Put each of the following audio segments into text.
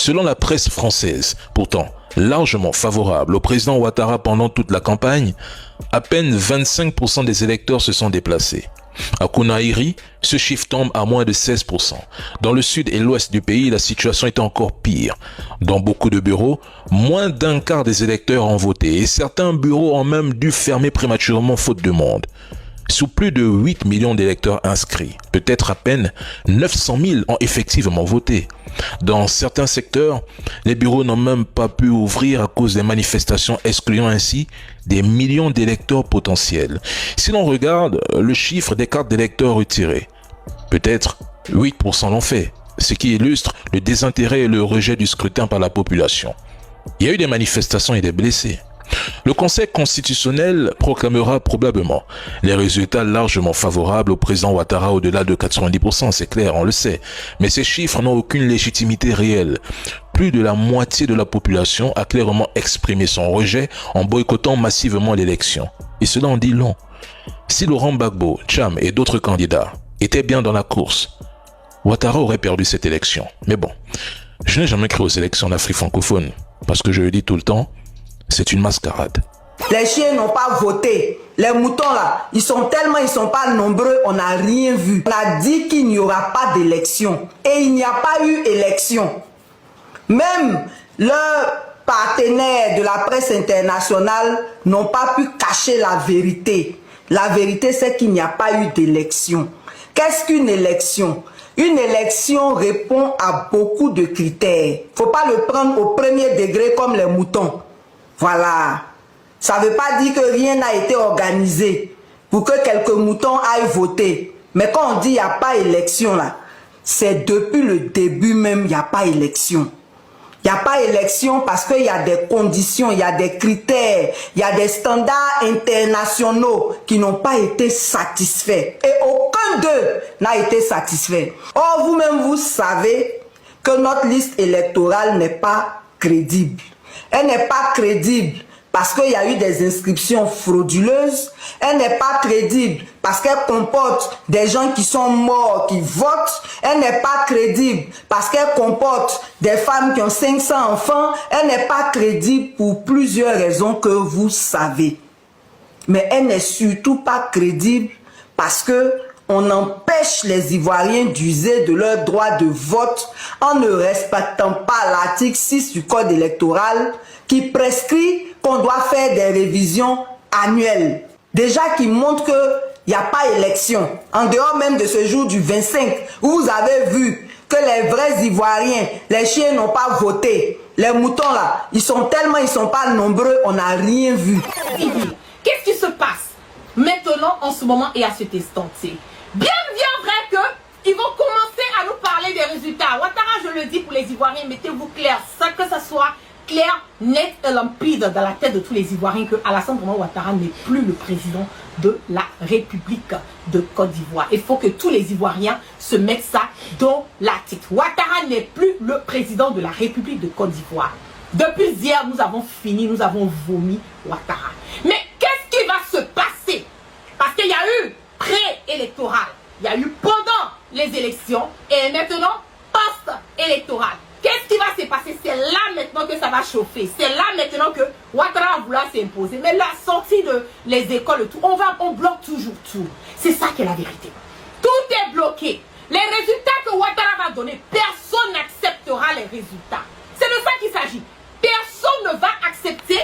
Selon la presse française, pourtant largement favorable au président Ouattara pendant toute la campagne, à peine 25% des électeurs se sont déplacés. À Conakry, ce chiffre tombe à moins de 16%. Dans le sud et l'ouest du pays, la situation est encore pire. Dans beaucoup de bureaux, moins d'un quart des électeurs ont voté et certains bureaux ont même dû fermer prématurément faute de monde. Sous plus de 8 millions d'électeurs inscrits, peut-être à peine 900 000 ont effectivement voté. Dans certains secteurs, les bureaux n'ont même pas pu ouvrir à cause des manifestations, excluant ainsi des millions d'électeurs potentiels. Si l'on regarde le chiffre des cartes d'électeurs retirées, peut-être 8% l'ont fait, ce qui illustre le désintérêt et le rejet du scrutin par la population. Il y a eu des manifestations et des blessés. Le Conseil constitutionnel proclamera probablement les résultats largement favorables au président Ouattara au-delà de 90%, c'est clair, on le sait. Mais ces chiffres n'ont aucune légitimité réelle. Plus de la moitié de la population a clairement exprimé son rejet en boycottant massivement l'élection. Et cela en dit long. Si Laurent Gbagbo, Cham et d'autres candidats étaient bien dans la course, Ouattara aurait perdu cette élection. Mais bon, je n'ai jamais cru aux élections en Afrique francophone, parce que je le dis tout le temps, c'est une mascarade. Les chiens n'ont pas voté. Les moutons là, ils sont pas nombreux, on n'a rien vu. On a dit qu'il n'y aura pas d'élection. Et il n'y a pas eu élection. Même leurs partenaires de la presse internationale n'ont pas pu cacher la vérité. La vérité, c'est qu'il n'y a pas eu d'élection. Qu'est-ce qu'une élection? Une élection répond à beaucoup de critères. Faut pas le prendre au premier degré comme les moutons. Voilà. Ça ne veut pas dire que rien n'a été organisé pour que quelques moutons aillent voter. Mais quand on dit il n'y a pas élection là, c'est depuis le début même, il n'y a pas élection. Il n'y a pas élection parce qu'il y a des conditions, il y a des critères, il y a des standards internationaux qui n'ont pas été satisfaits. Et aucun d'eux n'a été satisfait. Or, vous-même, vous savez que notre liste électorale n'est pas crédible. Elle n'est pas crédible parce qu'il y a eu des inscriptions frauduleuses. Elle n'est pas crédible parce qu'elle comporte des gens qui sont morts, qui votent. Elle n'est pas crédible parce qu'elle comporte des femmes qui ont 500 enfants. Elle n'est pas crédible pour plusieurs raisons que vous savez. Mais elle n'est surtout pas crédible parce que on empêche les Ivoiriens d'user de leur droit de vote en ne respectant pas l'article 6 du Code électoral qui prescrit qu'on doit faire des révisions annuelles. Déjà qui montre qu'il n'y a pas élection. En dehors même de ce jour du 25, où vous avez vu que les vrais Ivoiriens, les chiens n'ont pas voté. Les moutons là, ils sont pas nombreux, on n'a rien vu. Qu'est-ce qui se passe maintenant, en ce moment et à cet instant-ci? Bien vrai qu'ils vont commencer à nous parler des résultats. Ouattara, je le dis pour les Ivoiriens, mettez-vous clair, ça que ça soit clair, net et limpide dans la tête de tous les Ivoiriens que Alassane Ouattara n'est plus le président de la République de Côte d'Ivoire. Il faut que tous les Ivoiriens se mettent ça dans la tête. Ouattara n'est plus le président de la République de Côte d'Ivoire. Depuis hier, nous avons fini, nous avons vomi Ouattara. Mais qu'est-ce qui va se passer? Parce qu'il y a eu pré-électoral, il y a eu pendant les élections et maintenant post-électoral. Qu'est-ce qui va se passer? C'est là maintenant que ça va chauffer. C'est là maintenant que Ouattara va vouloir s'imposer. Mais la sortie de les écoles, tout, on bloque toujours tout. C'est ça qui est la vérité. Tout est bloqué. Les résultats que Ouattara va donner, personne n'acceptera les résultats. C'est de ça qu'il s'agit. Personne ne va accepter.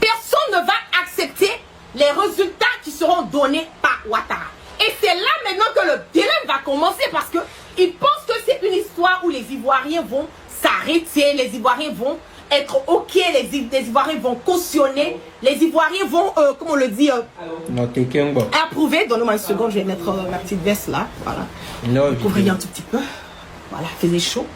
Personne ne va accepter les résultats qui seront donnés par Ouattara. Et c'est là maintenant que le dilemme va commencer parce que ils pensent que c'est une histoire où les Ivoiriens vont s'arrêter, les Ivoiriens vont être ok, les Ivoiriens vont cautionner, les Ivoiriens vont, comment on le dit, approuver. Donnez-moi une seconde, je vais mettre ma petite veste là, voilà. Couvrir un tout petit peu, voilà, faisait chaud.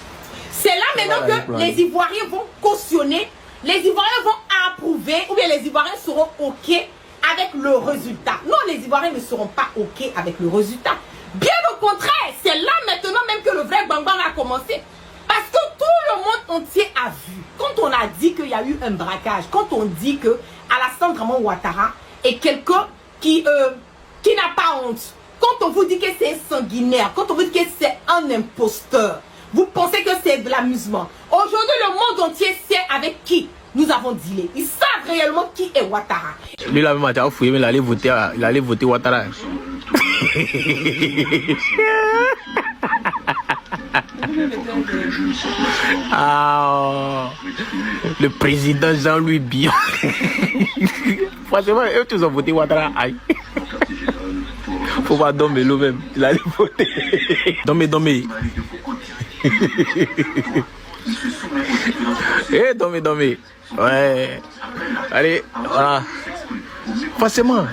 C'est là maintenant que les Ivoiriens vont cautionner, les Ivoiriens vont approuver, ou bien les Ivoiriens seront ok avec le résultat. Non, les Ivoiriens ne seront pas ok avec le résultat. Bien au contraire, c'est là maintenant même que le vrai bang bang a commencé. Parce que tout le monde entier a vu. Quand on a dit qu'il y a eu un braquage, quand on dit que Alassane Ouattara est quelqu'un qui n'a pas honte, quand on vous dit que c'est un sanguinaire, quand on vous dit que c'est un imposteur, Vous pensez que c'est de l'amusement. Aujourd'hui, le monde entier sait avec qui nous avons dealé. Ils savent réellement qui est Ouattara. Lui, là, même, a fouillé, mais il allait voter Ouattara. Ah, le président Jean-Louis Bion. Franchement, eux tous ont voté Ouattara. Aïe. Faut voir Domelo même. Il allait voter. Domé. Eh, Domé. Ouais. Allez, voilà. Forcément,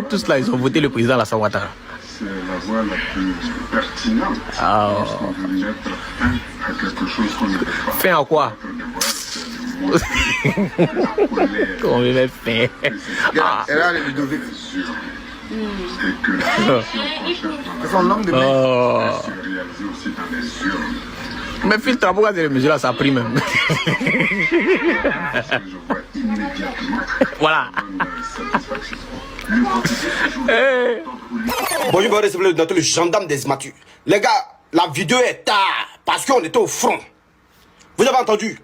tous là, ils ont voté le président Alassane Ouattara. C'est la voie la plus pertinente. Ah. On veut mettre fin à quelque chose qu'on ne peut pas. Fin à quoi? Qu'on veut mettre fin. Ah. C'est son langue de Oh. se réaliser aussi dans les urnes. Mais filtre, pourquoi ces mesures-là, ça a pris même? Je vois immédiatement Voilà. satisfaction. Bonjour, c'est dans le gendarme des immatures. Les gars, la vidéo est tard parce qu'on était au front. Vous avez entendu?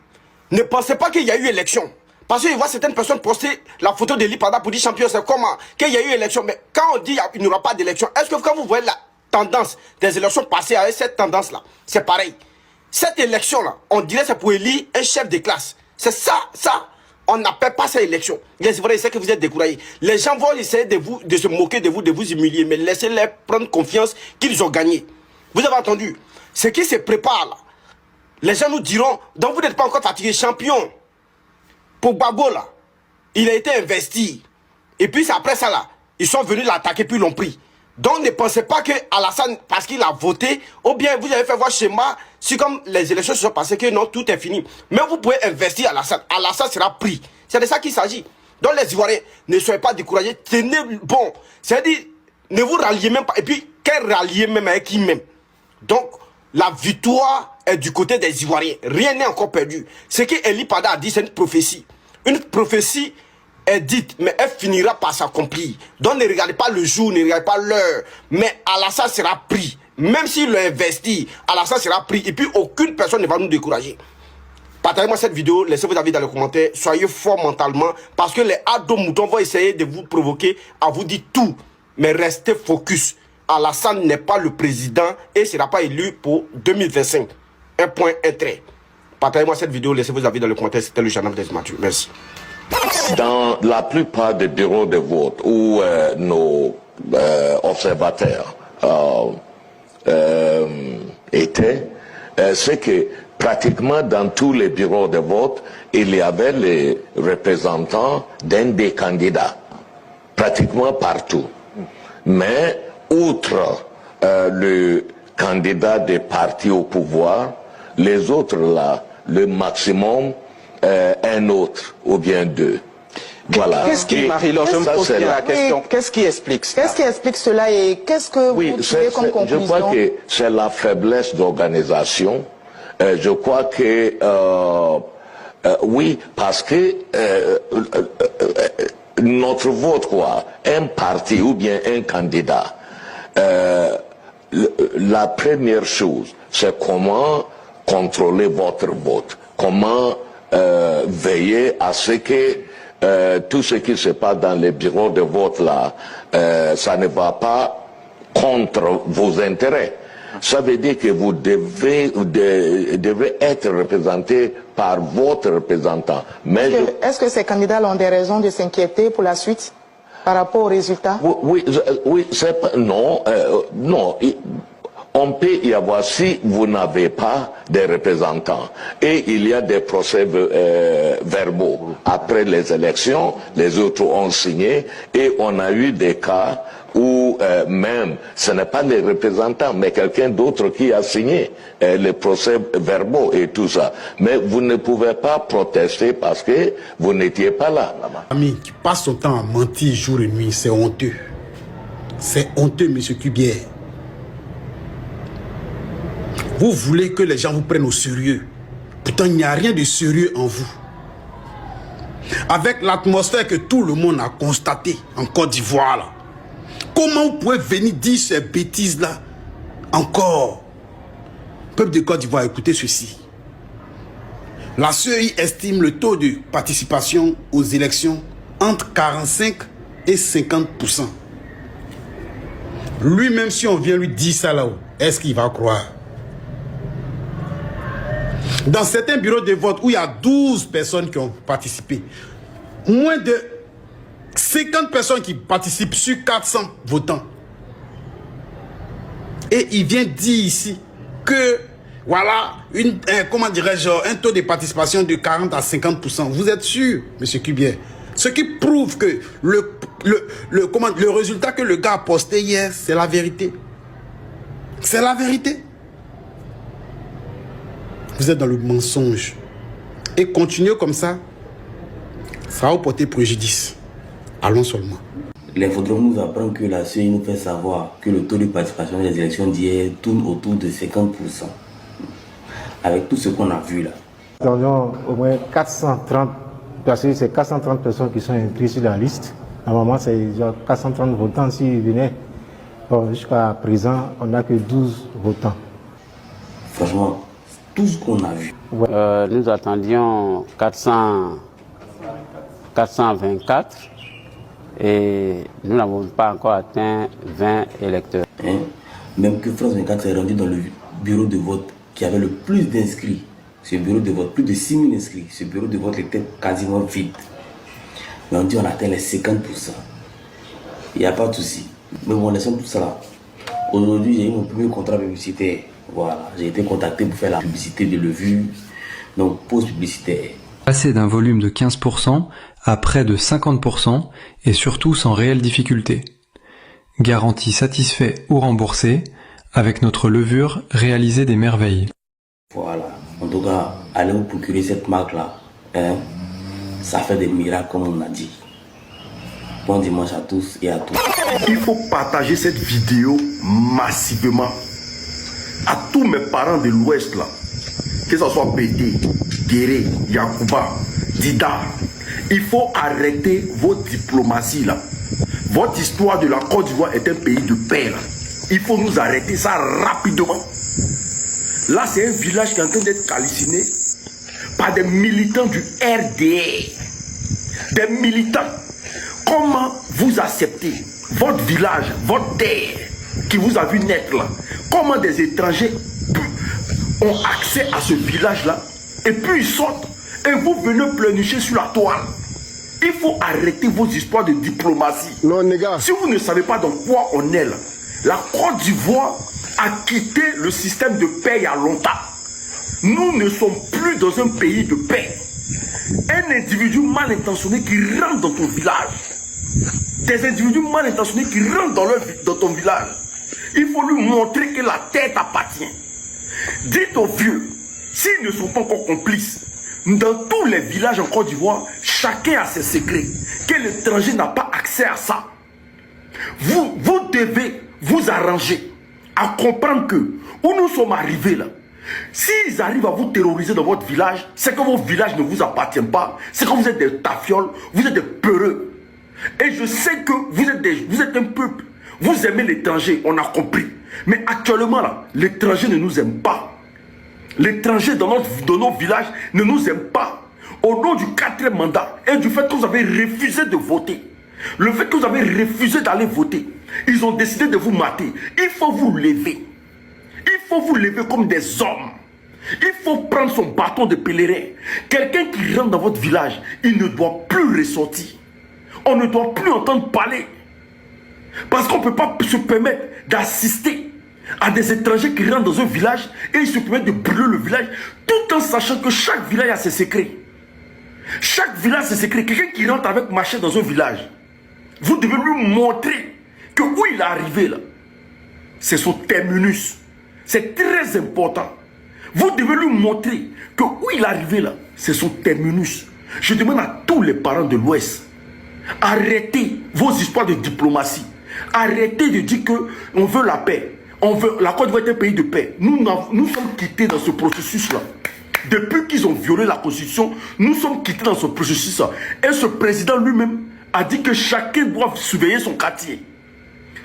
Ne pensez pas qu'il y a eu élection. Parce que je vois certaines personnes poster la photo de Lipada pour dire champion, c'est comment? Qu'il y a eu élection. Mais quand on dit qu'il n'y aura pas d'élection, est-ce que quand vous voyez la tendance des élections passées avec cette tendance-là, c'est pareil. Cette élection-là, on dirait c'est pour élire un chef de classe. C'est ça. On n'appelle pas ça élection. C'est vrai, c'est que vous êtes découragés. Les gens vont essayer de se moquer de vous humilier, mais laissez-les prendre confiance qu'ils ont gagné. Vous avez entendu? Ce qui se prépare là, les gens nous diront, donc vous n'êtes pas encore fatigué, champion. Pour Gbagbo là, il a été investi. Et puis c'est après ça là, ils sont venus l'attaquer puis l'ont pris. Donc ne pensez pas que Alassane, parce qu'il a voté, ou bien vous avez fait votre schéma, si comme les élections se sont passées, que non, tout est fini. Mais vous pouvez investir Alassane. Alassane sera pris. C'est de ça qu'il s'agit. Donc les Ivoiriens, ne soyez pas découragés, tenez bon. C'est-à-dire, ne vous ralliez même pas. Et puis, quel rallier même avec qui même? Donc, la victoire est du côté des Ivoiriens. Rien n'est encore perdu. Ce que Eli Pada a dit, c'est une prophétie. Une prophétie est dite, mais elle finira par s'accomplir. Donc ne regardez pas le jour, ne regardez pas l'heure. Mais Alassane sera pris. Même s'il l'a investi, Alassane sera pris. Et puis aucune personne ne va nous décourager. Partagez-moi cette vidéo, laissez vos avis dans les commentaires. Soyez forts mentalement. Parce que les ados moutons vont essayer de vous provoquer à vous dire tout. Mais restez focus. Alassane n'est pas le président et ne sera pas élu pour 2025. Un point, un trait. Partagez-moi cette vidéo, laissez vos avis dans les commentaires. C'était le gendarme des Mathieu. Merci. Dans la plupart des bureaux de vote où nos observateurs étaient, c'est que pratiquement dans tous les bureaux de vote, il y avait les représentants d'un des candidats, pratiquement partout. Mais outre le candidat des partis au pouvoir, les autres là, le maximum, un autre ou bien deux. Voilà. Qu'est-ce qui, Marie-Laure, je me pose la question, qu'est-ce qui explique cela? Qu'est-ce qui explique cela et qu'est-ce que vous tirez comme conclusion? Je crois que c'est la faiblesse d'organisation. Je crois que, oui, parce que notre vote, quoi, un parti ou bien un candidat, la première chose, c'est comment contrôler votre vote, comment veiller à ce que tout ce qui se passe dans les bureaux de vote là, ça ne va pas contre vos intérêts. Ça veut dire que vous devez être représenté par votre représentant. Mais est-ce que ces candidats ont des raisons de s'inquiéter pour la suite par rapport aux résultats? Oui, c'est pas, non. On peut y avoir, si vous n'avez pas des représentants, et il y a des procès verbaux. Après les élections, les autres ont signé, et on a eu des cas où même, ce n'est pas les représentants, mais quelqu'un d'autre qui a signé les procès verbaux et tout ça. Mais vous ne pouvez pas protester parce que vous n'étiez pas là. Ami qui passe son temps à mentir jour et nuit, c'est honteux. C'est honteux, monsieur Cubière. Vous voulez que les gens vous prennent au sérieux. Pourtant, il n'y a rien de sérieux en vous. Avec l'atmosphère que tout le monde a constatée en Côte d'Ivoire, là, comment vous pouvez venir dire ces bêtises-là encore? Peuple de Côte d'Ivoire, écoutez ceci. La CEI estime le taux de participation aux élections entre 45 et 50%. Lui-même, si on vient lui dire ça là-haut, est-ce qu'il va croire? Dans certains bureaux de vote où il y a 12 personnes qui ont participé, moins de 50 personnes qui participent sur 400 votants. Et il vient dire ici que, voilà, comment dirais-je, un taux de participation de 40 à 50%. Vous êtes sûr, M. Kubier? Ce qui prouve que le résultat que le gars a posté hier, c'est la vérité. C'est la vérité. Vous êtes dans le mensonge. Et continuez comme ça, ça va vous porter préjudice. Allons seulement. L'infodrome nous apprend que la CEI nous fait savoir que le taux de participation des élections d'hier tourne autour de 50%. Avec tout ce qu'on a vu là. Nous avons au moins 430, parce que c'est 430 personnes qui sont inscrites sur la liste. Normalement, c'est 430 votants s'ils venaient. Jusqu'à présent, on n'a que 12 votants. Franchement, tout ce qu'on a vu. Nous attendions 424 et nous n'avons pas encore atteint 20 électeurs. Même que France 24 s'est rendu dans le bureau de vote qui avait le plus d'inscrits. Ce bureau de vote, plus de 6 000 inscrits. Ce bureau de vote était quasiment vide. Mais on dit on atteint les 50%. Il n'y a pas de souci. Mais bon, laissons tout ça là. Aujourd'hui, j'ai eu mon premier contrat publicitaire. Voilà, j'ai été contacté pour faire la publicité de Levure, donc pause publicitaire. Passer d'un volume de 15% à près de 50% et surtout sans réelle difficulté. Garantie satisfait ou remboursé, avec notre levure réaliser des merveilles. Voilà, en tout cas, allez vous procurer cette marque-là. Ça fait des miracles comme on a dit. Bon dimanche à tous et à tous. Il faut partager cette vidéo massivement à tous mes parents de l'Ouest là, que ce soit Pété, Guéré, Yacouba, Dida. Il faut arrêter vos diplomaties là. Votre histoire de la Côte d'Ivoire est un pays de paix là. Il faut nous arrêter ça rapidement. Là, c'est un village qui est en train d'être calciné par des militants du RDR. Des militants. Comment vous acceptez votre village, votre terre qui vous a vu naître là? Comment des étrangers ont accès à ce village-là et puis ils sortent et vous venez pleurnicher sur la toile? Il faut arrêter vos histoires de diplomatie. Non, les gars. Si vous ne savez pas dans quoi on est là, la Côte d'Ivoire a quitté le système de paix il y a longtemps. Nous ne sommes plus dans un pays de paix. Un individu mal intentionné qui rentre dans ton village, des individus mal intentionnés qui rentrent dans ton village, il faut lui montrer que la terre t'appartient. Dites aux vieux, s'ils ne sont pas encore complices, dans tous les villages en Côte d'Ivoire, chacun a ses secrets, que l'étranger n'a pas accès à ça. Vous devez vous arranger à comprendre que où nous sommes arrivés là, s'ils arrivent à vous terroriser dans votre village, c'est que votre village ne vous appartient pas, c'est que vous êtes des tafioles, vous êtes des peureux. Et je sais que vous êtes un peuple, vous aimez l'étranger, on a compris. Mais actuellement là, l'étranger ne nous aime pas. L'étranger dans nos villages ne nous aime pas. Au nom du 4e mandat et du fait que vous avez refusé de voter, le fait que vous avez refusé d'aller voter, ils ont décidé de vous mater. Il faut vous lever. Il faut vous lever comme des hommes. Il faut prendre son bâton de pèlerin. Quelqu'un qui rentre dans votre village, il ne doit plus ressortir. On ne doit plus entendre parler. Parce qu'on ne peut pas se permettre d'assister à des étrangers qui rentrent dans un village et ils se permettent de brûler le village tout en sachant que chaque village a ses secrets. Chaque village a ses secrets. Quelqu'un qui rentre avec machette dans un village, vous devez lui montrer que où il est arrivé là, c'est son terminus. C'est très important. Vous devez lui montrer que où il est arrivé là, c'est son terminus. Je demande à tous les parents de l'Ouest, arrêtez vos histoires de diplomatie. Arrêtez de dire qu'on veut la paix. La Côte d'Ivoire est un pays de paix. Nous sommes quittés dans ce processus-là. Depuis qu'ils ont violé la Constitution, nous sommes quittés dans ce processus-là. Et ce président lui-même a dit que chacun doit surveiller son quartier.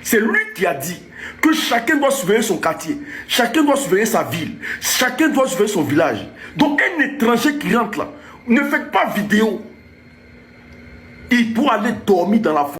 C'est lui qui a dit que chacun doit surveiller son quartier, chacun doit surveiller sa ville, chacun doit surveiller son village. Donc un étranger qui rentre là, ne faites pas vidéo. Il doit aller dormir dans la forêt.